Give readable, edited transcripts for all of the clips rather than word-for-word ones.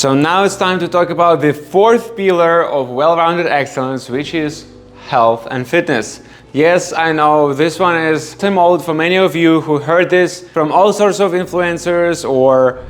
So now it's time to talk about the fourth pillar of well-rounded excellence, which is health and fitness. Yes, I know this one is same old for many of you who heard this from all sorts of influencers or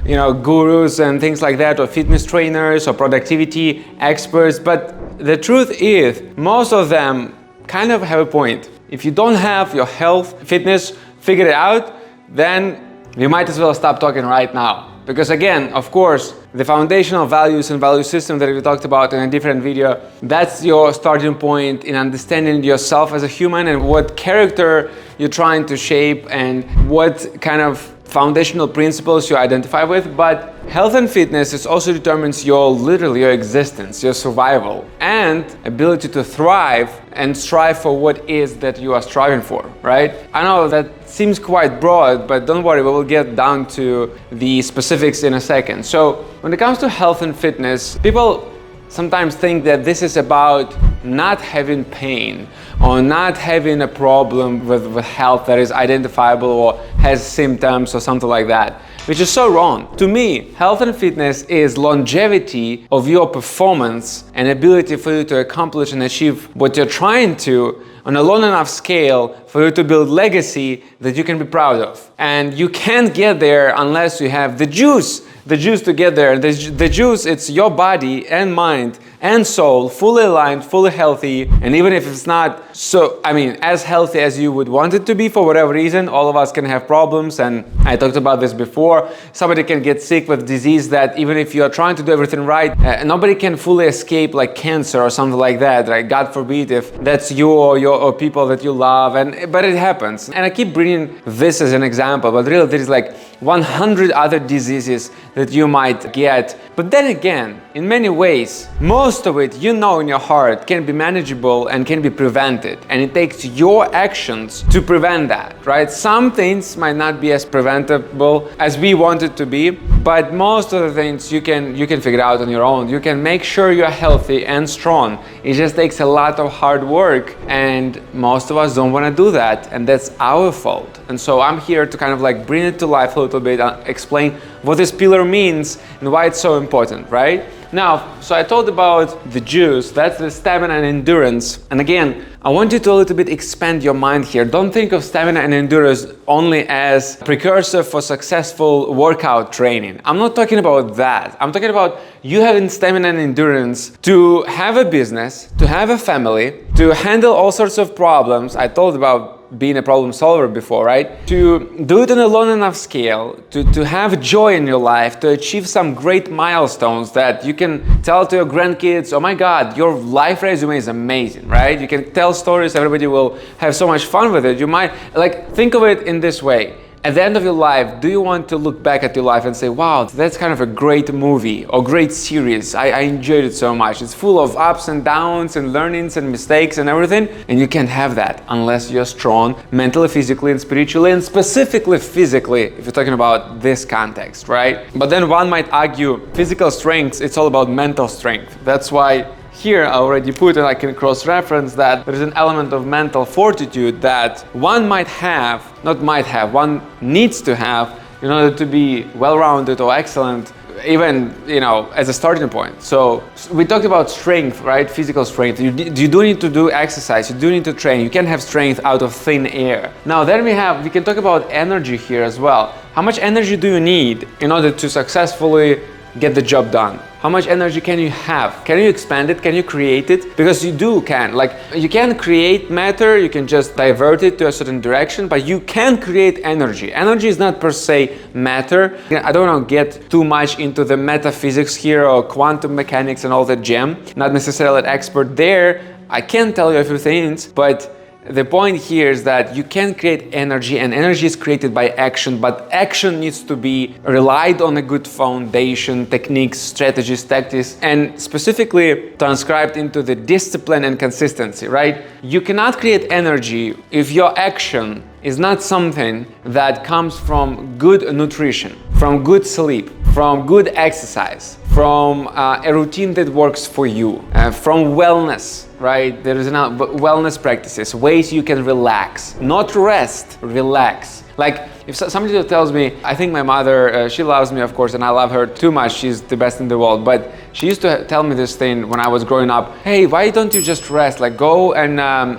gurus and things like that, or fitness trainers or productivity experts. But the truth is, most of them kind of have a point. If you don't have your health, fitness figured out, then you might as well stop talking right now. Because again, of course, the foundational values and value system that we talked about in a different video, that's your starting point in understanding yourself as a human and what character you're trying to shape and what kind of foundational principles you identify with. But health and fitness is also determines literally your existence, your survival, and ability to thrive and strive for what is that you are striving for, right? I know that seems quite broad, but don't worry, we will get down to the specifics in a second. So when it comes to health and fitness, people sometimes think that this is about not having pain or not having a problem with health that is identifiable or has symptoms or something like that, which is so wrong. To me, health and fitness is longevity of your performance and ability for you to accomplish and achieve what you're trying to on a long enough scale for you to build legacy that you can be proud of. And you can't get there unless you have the juice to get there. The juice, it's your body and mind and soul fully aligned, fully healthy. And even if it's not as healthy as you would want it to be for whatever reason, all of us can have problems. And I talked about this before. Somebody can get sick with disease that even if you are trying to do everything right, nobody can fully escape, like cancer or something like that, right? God forbid if that's you or people that you love, but it happens. And I keep bringing this as an example, but really there is like 100 other diseases that you might get. But then again, in many ways, most of it, in your heart, can be manageable and can be prevented. And it takes your actions to prevent that, right? Some things might not be as preventable as we want it to be, but most of the things you can figure out on your own. You can make sure you're healthy and strong. It just takes a lot of hard work, and most of us don't want to do that, and that's our fault. And so I'm here to kind of like bring it to life a little bit, explain what this pillar means and why it's so important, right? Now, so I told about the juice, that's the stamina and endurance. And again, I want you to a little bit expand your mind here. Don't think of stamina and endurance only as precursor for successful workout training. I'm not talking about that. I'm talking about you having stamina and endurance to have a business, to have a family, to handle all sorts of problems. I told about being a problem solver before, right? To do it on a long enough scale, to have joy in your life, to achieve some great milestones that you can tell to your grandkids, oh my God, your life resume is amazing, right? You can tell stories, everybody will have so much fun with it. You might, think of it in this way. At the end of your life, do you want to look back at your life and say, wow, that's kind of a great movie or great series. I enjoyed it so much. It's full of ups and downs and learnings and mistakes and everything. And you can't have that unless you're strong mentally, physically, and spiritually, and specifically physically, if you're talking about this context, right? But then one might argue physical strength, it's all about mental strength. That's why here I already put, and I can cross-reference that there is an element of mental fortitude that one needs to have in order to be well-rounded or excellent, even as a starting point. So we talked about strength, right? Physical strength. You do need to do exercise. You do need to train. You can't have strength out of thin air. Now then we can talk about energy here as well. How much energy do you need in order to successfully get the job done? How much energy can you have? Can you expand it? Can you create it? Because you can. You can create matter, you can just divert it to a certain direction, but you can create energy. Energy is not per se matter. I don't want to get too much into the metaphysics here or quantum mechanics and all that jam. Not necessarily an expert there. I can tell you a few things, but the point here is that you can create energy, and energy is created by action, but action needs to be relied on a good foundation, techniques, strategies, tactics, and specifically transcribed into the discipline and consistency, right? You cannot create energy if your action is not something that comes from good nutrition, from good sleep, from good exercise, from a routine that works for you, from wellness, right? There is wellness practices, ways you can relax, not rest, relax. Like If somebody tells me, I think my mother, she loves me, of course, and I love her too much, she's the best in the world, but she used to tell me this thing when I was growing up, hey, why don't you just rest? Like go and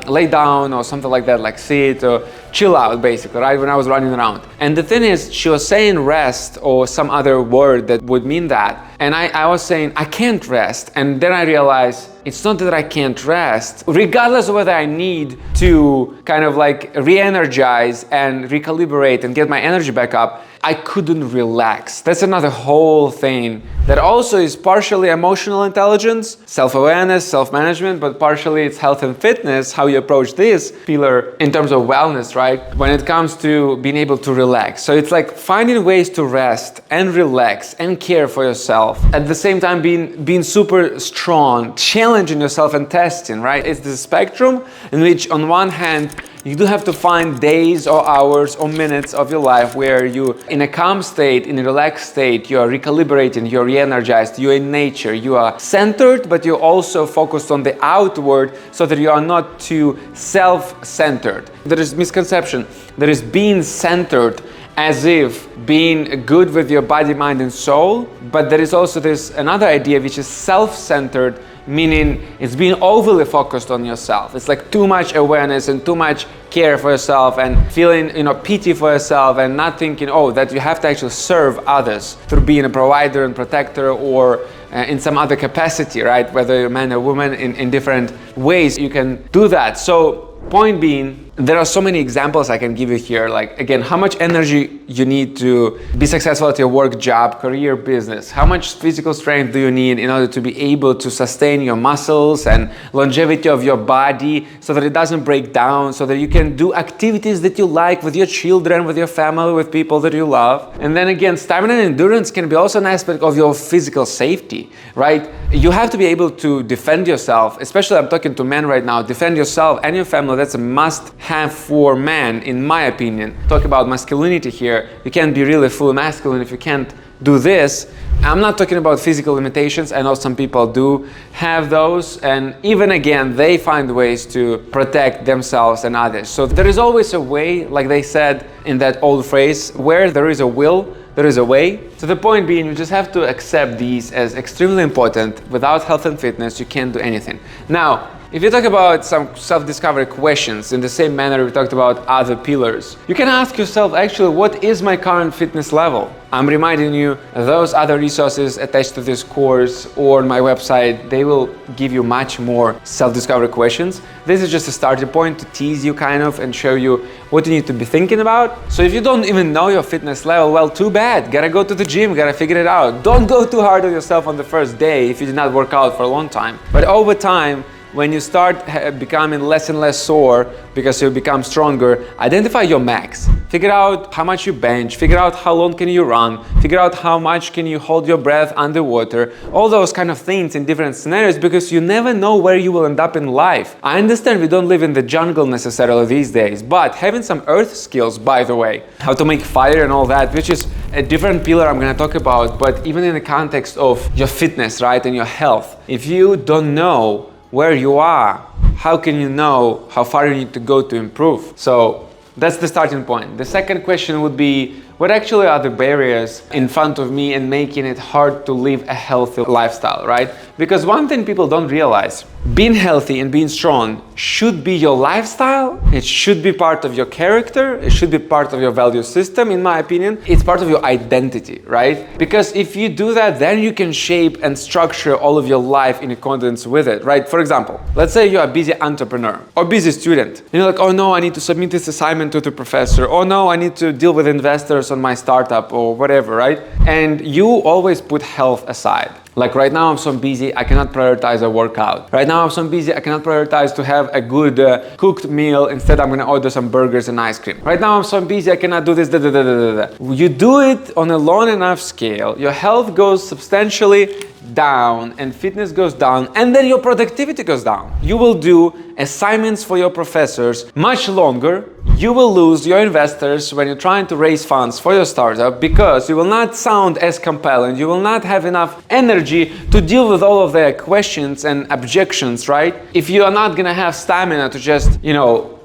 lay down or something like that, like sit or chill out, basically, right? When I was running around. And the thing is, she was saying rest or some other word that would mean that. And I was saying, I can't rest. And then I realized, it's not that I can't rest. Regardless of whether I need to kind of like re-energize and recalibrate and get my energy back up, I couldn't relax. That's another whole thing that also is partially emotional intelligence, self-awareness, self-management, but partially it's health and fitness, how you approach this pillar in terms of wellness, right? When it comes to being able to relax. So it's like finding ways to rest and relax and care for yourself. At the same time, being super strong, challenging yourself and testing, right? It's the spectrum in which on one hand, you do have to find days or hours or minutes of your life where you, in a calm state, in a relaxed state, you are recalibrating, you're re-energized, you're in nature, you are centered, but you're also focused on the outward so that you are not too self-centered. There is misconception. There is being centered as if being good with your body, mind, and soul, but there is also this another idea which is self-centered, meaning it's being overly focused on yourself. It's like too much awareness and too much care for yourself and feeling, pity for yourself and not thinking, that you have to actually serve others through being a provider and protector or in some other capacity, right? Whether you're a man or woman, in different ways you can do that. So point being, there are so many examples I can give you here. Like, again, how much energy you need to be successful at your work, job, career, business. How much physical strength do you need in order to be able to sustain your muscles and longevity of your body so that it doesn't break down, so that you can do activities that you like with your children, with your family, with people that you love. And then again, stamina and endurance can be also an aspect of your physical safety, right? You have to be able to defend yourself, especially I'm talking to men right now, defend yourself and your family. That's a must-have for men, in my opinion. Talk about masculinity here. You can't be really fully masculine if you can't do this. I'm not talking about physical limitations. I know some people do have those, and even again, they find ways to protect themselves and others. So there is always a way, like they said in that old phrase, where there is a will, there is a way. So the point being, you just have to accept these as extremely important. Without health and fitness, you can't do anything. Now, if you talk about some self-discovery questions in the same manner we talked about other pillars, you can ask yourself, actually, what is my current fitness level? I'm reminding you, those other resources attached to this course or on my website, they will give you much more self-discovery questions. This is just a starting point to tease you kind of and show you what you need to be thinking about. So if you don't even know your fitness level, well, too bad. Gotta go to the gym, gotta figure it out. Don't go too hard on yourself on the first day if you did not work out for a long time. But over time, when you start becoming less and less sore because you become stronger, identify your max. Figure out how much you bench, figure out how long can you run, figure out how much can you hold your breath underwater, all those kind of things in different scenarios, because you never know where you will end up in life. I understand we don't live in the jungle necessarily these days, but having some earth skills, by the way, how to make fire and all that, which is a different pillar I'm gonna talk about, but even in the context of your fitness, right, and your health, if you don't know where you are, how can you know how far you need to go to improve? So that's the starting point. The second question would be, what actually are the barriers in front of me and making it hard to live a healthy lifestyle, right? Because one thing people don't realize, being healthy and being strong should be your lifestyle. It should be part of your character. It should be part of your value system, in my opinion. It's part of your identity, right? Because if you do that, then you can shape and structure all of your life in accordance with it, right? For example, let's say you're a busy entrepreneur or busy student. And you're like, oh no, I need to submit this assignment to the professor. Oh no, I need to deal with investors on my startup or whatever, right? And you always put health aside. Like right now I'm so busy, I cannot prioritize a workout. Right now I'm so busy, I cannot prioritize to have a good cooked meal. Instead, I'm gonna order some burgers and ice cream. Right now I'm so busy, I cannot do this, da, da, da, da, da. You do it on a long enough scale, your health goes substantially down and fitness goes down, and then your productivity goes down. You will do assignments for your professors much longer. You will lose your investors when you're trying to raise funds for your startup because you will not sound as compelling. You will not have enough energy to deal with all of their questions and objections, right? If you are not gonna have stamina to just,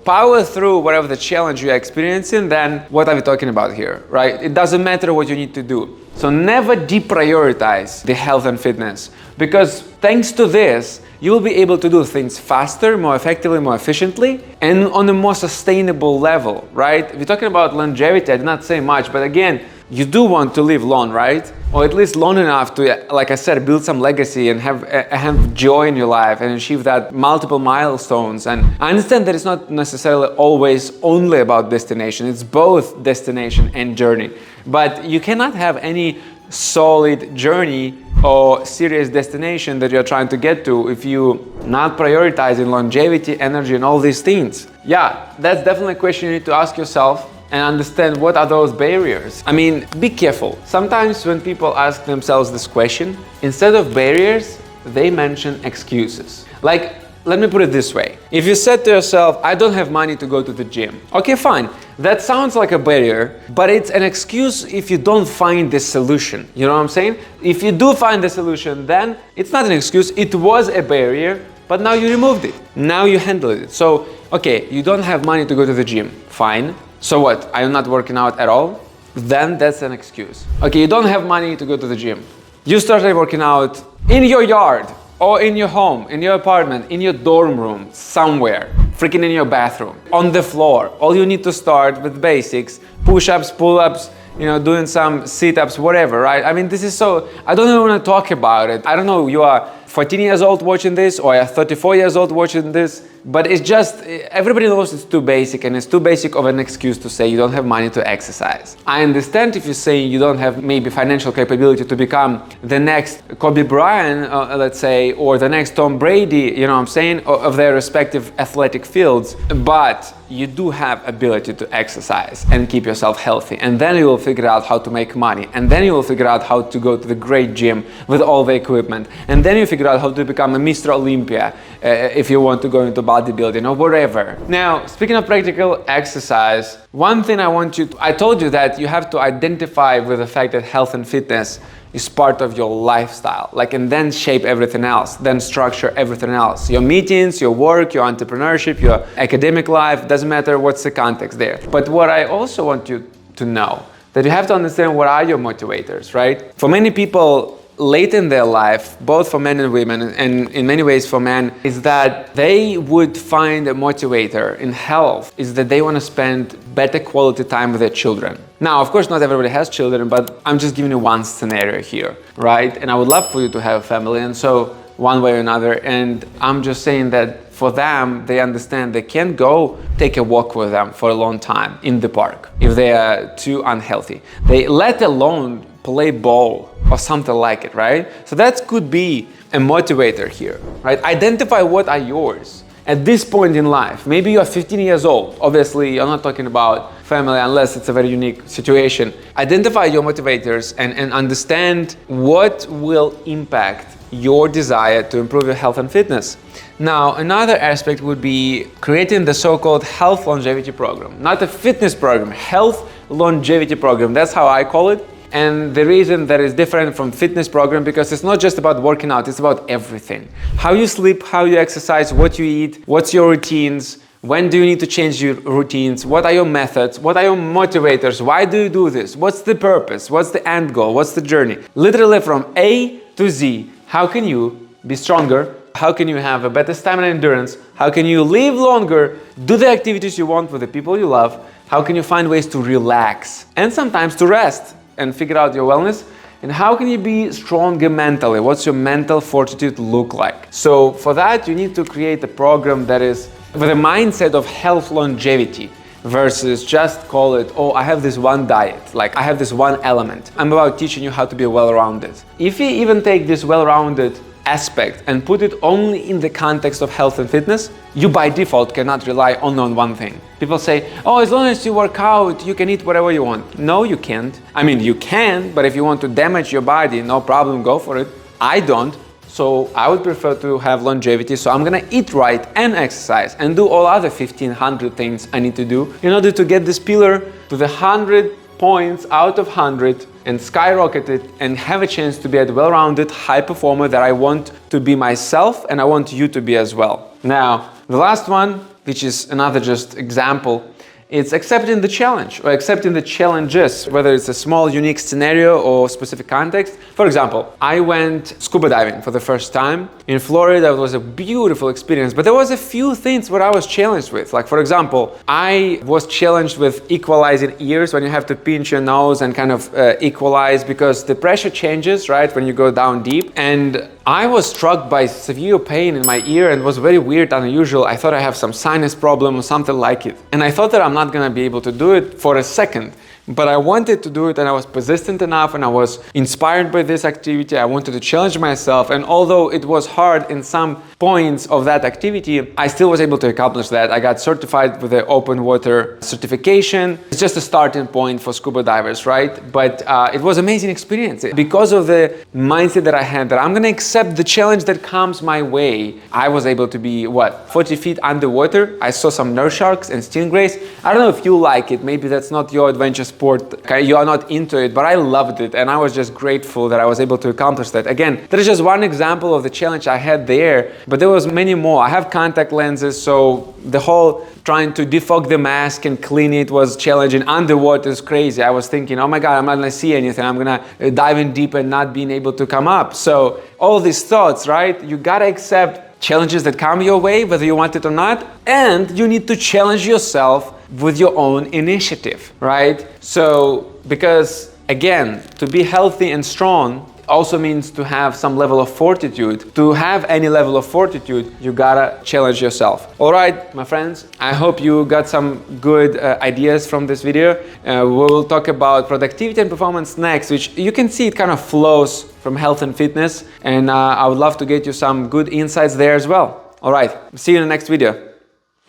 power through whatever the challenge you're experiencing, then what are we talking about here, right? It doesn't matter what you need to do. So never deprioritize the health and fitness, because thanks to this, you will be able to do things faster, more effectively, more efficiently, and on a more sustainable level, right? We're talking about longevity. I did not say much, but again, you do want to live long, right? Or at least long enough to, like I said, build some legacy and have joy in your life and achieve that multiple milestones. And I understand that it's not necessarily always only about destination. It's both destination and journey. But you cannot have any solid journey or serious destination that you're trying to get to if you not prioritizing longevity, energy, and all these things. Yeah, that's definitely a question you need to ask yourself and understand what are those barriers. I mean, be careful. Sometimes when people ask themselves this question, instead of barriers, they mention excuses. Like, let me put it this way. If you said to yourself, I don't have money to go to the gym. Okay, fine. That sounds like a barrier, but it's an excuse if you don't find the solution. You know what I'm saying? If you do find the solution, then it's not an excuse. It was a barrier, but now you removed it. Now you handled it. So, okay, you don't have money to go to the gym. Fine. So what? Are you not working out at all? Then that's an excuse. Okay, you don't have money to go to the gym. You started working out in your yard, or in your home, in your apartment, in your dorm room, somewhere, freaking in your bathroom, on the floor. All you need to start with basics, push-ups, pull-ups, doing some sit-ups, whatever, right? I mean, this is so, I don't even want to talk about it. I don't know, you are 14 years old watching this, or you're 34 years old watching this, but it's just, everybody knows it's too basic, and it's too basic of an excuse to say you don't have money to exercise. I understand if you're saying you don't have maybe financial capability to become the next Kobe Bryant, let's say, or the next Tom Brady, you know what I'm saying, of their respective athletic fields, but you do have ability to exercise and keep yourself healthy, and then you will figure out how to make money, and then you will figure out how to go to the great gym with all the equipment, and then you figure out how to become a Mr. Olympia if you want to go into bodybuilding or whatever. Now, speaking of practical exercise, one thing I told you that you have to identify with the fact that health and fitness is part of your lifestyle, and then shape everything else, then structure everything else. Your meetings, your work, your entrepreneurship, your academic life, doesn't matter what's the context there. But what I also want you to know, that you have to understand what are your motivators, right? For many people, late in their life, both for men and women, and in many ways for men, is that they would find a motivator in health, is that they want to spend better quality time with their children. Now, of course, not everybody has children, but I'm just giving you one scenario here, right? And I would love for you to have a family, and so one way or another, and I'm just saying that for them, they understand they can't go take a walk with them for a long time in the park if they are too unhealthy. They let alone play ball or something like it, right? So that could be a motivator here, right? Identify what are yours at this point in life. Maybe you're 15 years old. Obviously, you're not talking about family unless it's a very unique situation. Identify your motivators and understand what will impact your desire to improve your health and fitness. Now, another aspect would be creating the so-called health longevity program. Not a fitness program, health longevity program. That's how I call it. And the reason that is different from fitness program, because it's not just about working out, it's about everything. How you sleep, how you exercise, what you eat, what's your routines, when do you need to change your routines, what are your methods, what are your motivators, why do you do this, what's the purpose, what's the end goal, what's the journey. Literally from A to Z, how can you be stronger, how can you have a better stamina and endurance, how can you live longer, do the activities you want with the people you love, how can you find ways to relax and sometimes to rest and figure out your wellness, and how can you be stronger mentally? What's your mental fortitude look like? So for that, you need to create a program that is with a mindset of health longevity versus just call it, oh, I have this one diet, I have this one element. I'm about teaching you how to be well-rounded. If you even take this well-rounded aspect and put it only in the context of health and fitness, you by default cannot rely only on one thing. People say, oh, as long as you work out, you can eat whatever you want. No, you can't. I mean, you can, but if you want to damage your body, no problem, go for it. I don't. So I would prefer to have longevity. So I'm gonna eat right and exercise and do all other 1,500 things I need to do in order to get this pillar to the 100 points out of 100 and skyrocket it and have a chance to be a well-rounded high performer that I want to be myself and I want you to be as well. Now, the last one, which is another just example. It's accepting the challenge or accepting the challenges, whether it's a small, unique scenario or specific context. For example, I went scuba diving for the first time in Florida. It was a beautiful experience, but there was a few things where I was challenged with. Like, for example, I was challenged with equalizing ears when you have to pinch your nose and kind of equalize, because the pressure changes, right, when you go down deep. And I was struck by severe pain in my ear, and it was very weird, unusual. I thought I have some sinus problem or something like it. And I thought that I'm not gonna be able to do it for a second. But I wanted to do it, and I was persistent enough, and I was inspired by this activity. I wanted to challenge myself, and although it was hard in some points of that activity, I still was able to accomplish that. I got certified with the open water certification. It's just a starting point for scuba divers, right? But it was an amazing experience. Because of the mindset that I had, that I'm gonna accept the challenge that comes my way, I was able to be, 40 feet underwater. I saw some nurse sharks and stingrays. I don't know if you like it. Maybe that's not your adventure sport. Okay, you are not into it, but I loved it, and I was just grateful that I was able to accomplish that. Again, that is just one example of the challenge I had there, but there was many more. I have contact lenses, so the whole trying to defog the mask and clean it was challenging. Underwater is crazy. I was thinking, oh my God, I'm not gonna see anything. I'm gonna dive in deep and not being able to come up. So all these thoughts, right? You gotta accept challenges that come your way, whether you want it or not, and you need to challenge yourself with your own initiative, right? So, because again, to be healthy and strong also means to have some level of fortitude. To have any level of fortitude, you gotta challenge yourself. All right, my friends, I hope you got some good ideas from this video. We'll talk about productivity and performance next, which you can see it kind of flows from health and fitness, and I would love to get you some good insights there as well. All right, see you in the next video.